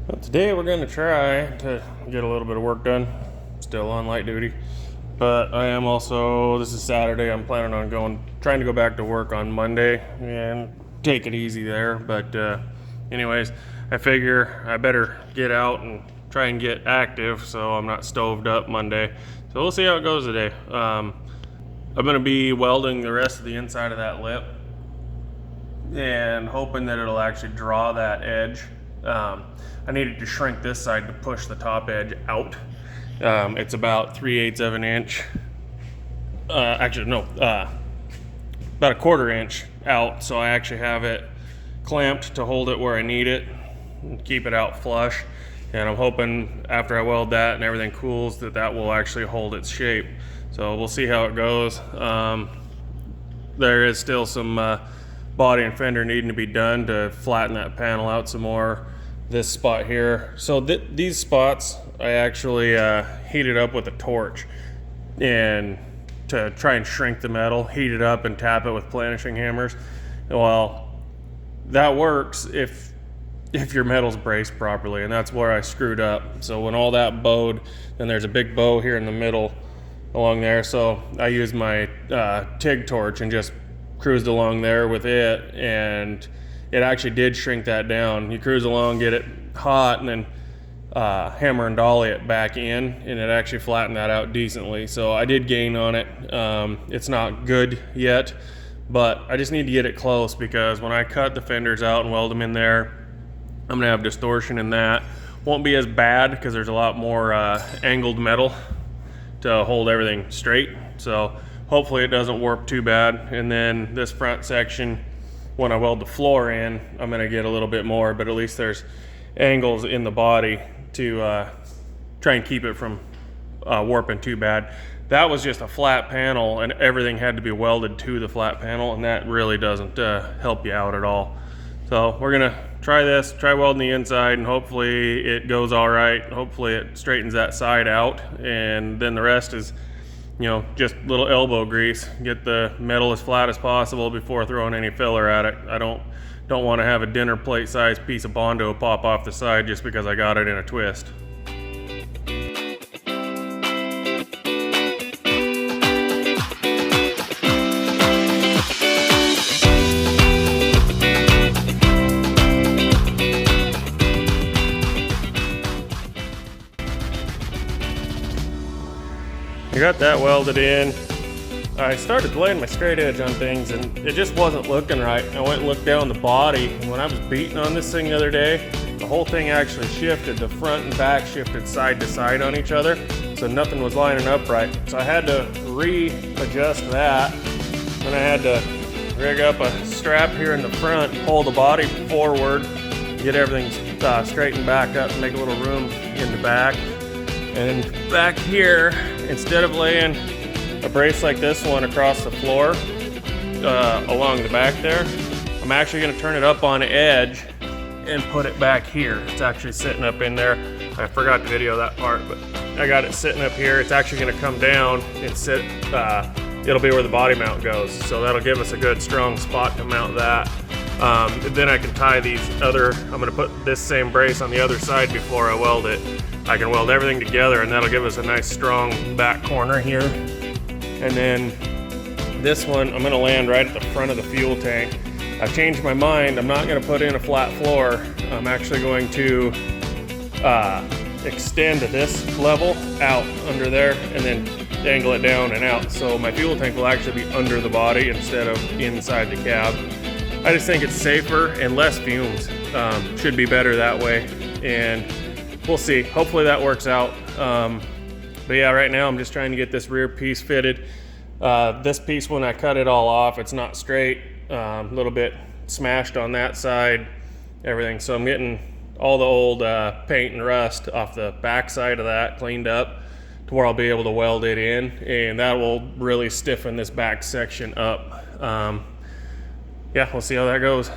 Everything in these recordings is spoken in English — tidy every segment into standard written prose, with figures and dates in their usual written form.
Well, today we're going to try to get a little bit of work done. Still on light duty, but I am also, this is Saturday, I'm planning on trying to go back to work on Monday and take it easy there. But anyways, I figure I better get out and try and get active so I'm not stoved up Monday. So we'll see how it goes today. I'm going to be welding the rest of the inside of that lip and hoping that it'll actually draw that edge. I needed to shrink this side to push the top edge out. It's about 3/8 of an inch. About a 1/4 inch out, so I actually have it clamped to hold it where I need it and keep it out flush. And I'm hoping after I weld that and everything cools that will actually hold its shape. So we'll see how it goes. There is still some body and fender needing to be done to flatten that panel out some more. This spot here, so these spots I actually heated up with a torch and to try and shrink the metal, heat it up and tap it with planishing hammers. Well, that works if your metal's braced properly, and that's where I screwed up. So when all that bowed, then there's a big bow here in the middle along there, so I used my TIG torch and just cruised along there with it, and it actually did shrink that down. You cruise along, get it hot, and then hammer and dolly it back in, and it actually flattened that out decently. So I did gain on it. It's not good yet, but I just need to get it close, because when I cut the fenders out and weld them in there, I'm gonna have distortion in that. Won't be as bad because there's a lot more angled metal to hold everything straight. So hopefully it doesn't warp too bad. And then this front section, when I weld the floor in, I'm gonna get a little bit more, but at least there's angles in the body to try and keep it from warping too bad. That was just a flat panel and everything had to be welded to the flat panel, and that really doesn't help you out at all. So we're gonna try welding the inside, and hopefully it goes all right. Hopefully it straightens that side out, and then the rest is, you know, just little elbow grease. Get the metal as flat as possible before throwing any filler at it. I don't want to have a dinner plate sized piece of Bondo pop off the side just because I got it in a twist. I got that welded in. I started laying my straight edge on things and it just wasn't looking right. I went and looked down the body, and when I was beating on this thing the other day, the whole thing actually shifted. The front and back shifted side to side on each other, so nothing was lining up right. So I had to readjust that, and I had to rig up a strap here in the front, pull the body forward, get everything straightened back up, make a little room in the back. And back here, instead of laying a brace like this one across the floor along the back there, I'm actually going to turn it up on edge and put it back here. It's actually sitting up in there. I forgot to video that part, but I got it sitting up here. It's actually going to come down and sit, it'll be where the body mount goes. So that'll give us a good strong spot to mount that. Then I can tie these other, I'm going to put this same brace on the other side before I weld it. I can weld everything together, and that'll give us a nice strong back corner here. And then this one, I'm gonna land right at the front of the fuel tank. I've changed my mind. I'm not gonna put in a flat floor. I'm actually going to extend this level out under there and then angle it down and out. So my fuel tank will actually be under the body instead of inside the cab. I just think it's safer and less fumes. Should be better that way. And we'll see. Hopefully that works out. But yeah, right now I'm just trying to get this rear piece fitted. This piece, when I cut it all off, it's not straight. A little bit smashed on that side, everything. So I'm getting all the old paint and rust off the back side of that cleaned up to where I'll be able to weld it in, and that will really stiffen this back section up. Yeah, we'll see how that goes.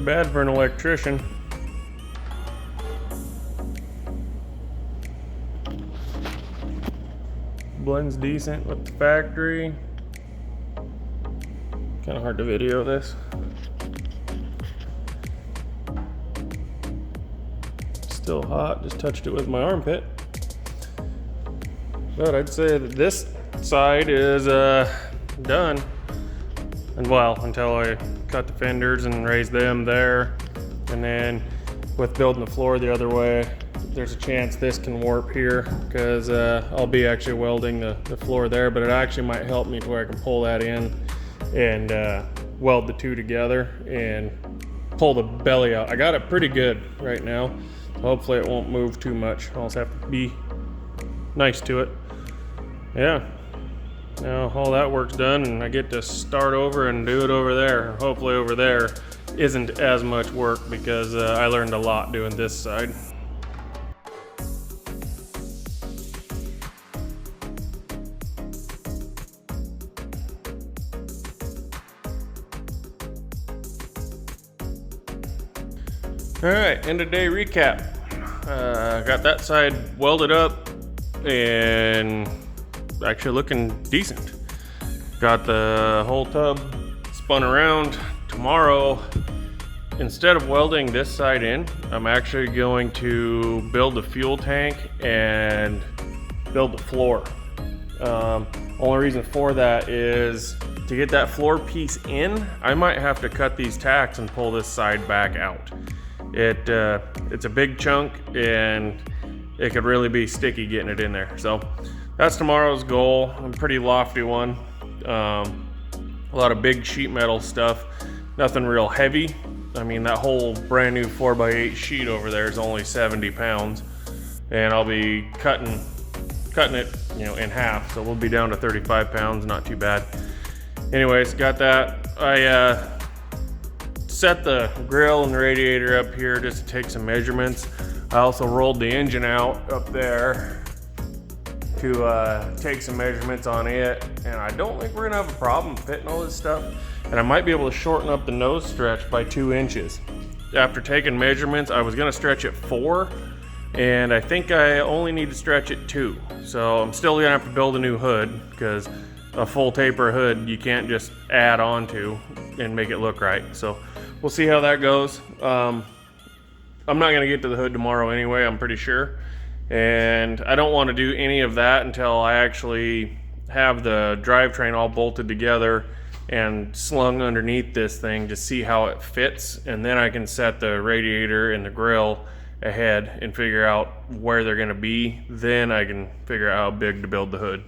bad for an electrician. Blends decent with the factory. Kind of hard to video this. Still hot, just touched it with my armpit. But I'd say that this side is done. And well, until I cut the fenders and raise them there. And then with building the floor the other way, there's a chance this can warp here because I'll be actually welding the floor there, but it actually might help me to where I can pull that in and weld the two together and pull the belly out. I got it pretty good right now. Hopefully it won't move too much. I'll just have to be nice to it. Yeah. Now all that work's done and I get to start over and do it over there. Hopefully over there isn't as much work because I learned a lot doing this side. All right, end of day recap. Got that side welded up and actually looking decent. Got the whole tub spun around. Tomorrow, instead of welding this side in, I'm actually going to build the fuel tank and build the floor. Only reason for that is to get that floor piece in, I might have to cut these tacks and pull this side back out. It's a big chunk and it could really be sticky getting it in there. So that's tomorrow's goal. A pretty lofty one. A lot of big sheet metal stuff. Nothing real heavy. I mean, that whole brand new 4x8 sheet over there is only 70 pounds. And I'll be cutting it, in half. So we'll be down to 35 pounds, not too bad. Anyways, got that. I set the grill and the radiator up here just to take some measurements. I also rolled the engine out up there to take some measurements on it, and I don't think we're gonna have a problem fitting all this stuff. And I might be able to shorten up the nose stretch by 2 inches. After taking measurements, I was gonna stretch it 4, and I think I only need to stretch it 2. So I'm still gonna have to build a new hood because a full taper hood you can't just add on to and make it look right. So we'll see how that goes. I'm not gonna get to the hood tomorrow anyway, I'm pretty sure. And I don't want to do any of that until I actually have the drivetrain all bolted together and slung underneath this thing to see how it fits. And then I can set the radiator and the grill ahead and figure out where they're gonna be. Then I can figure out how big to build the hood.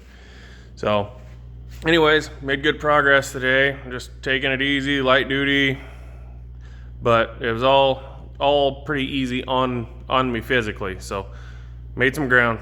So anyways, made good progress today. I'm just taking it easy, light duty, but it was all pretty easy on me physically. So made some ground.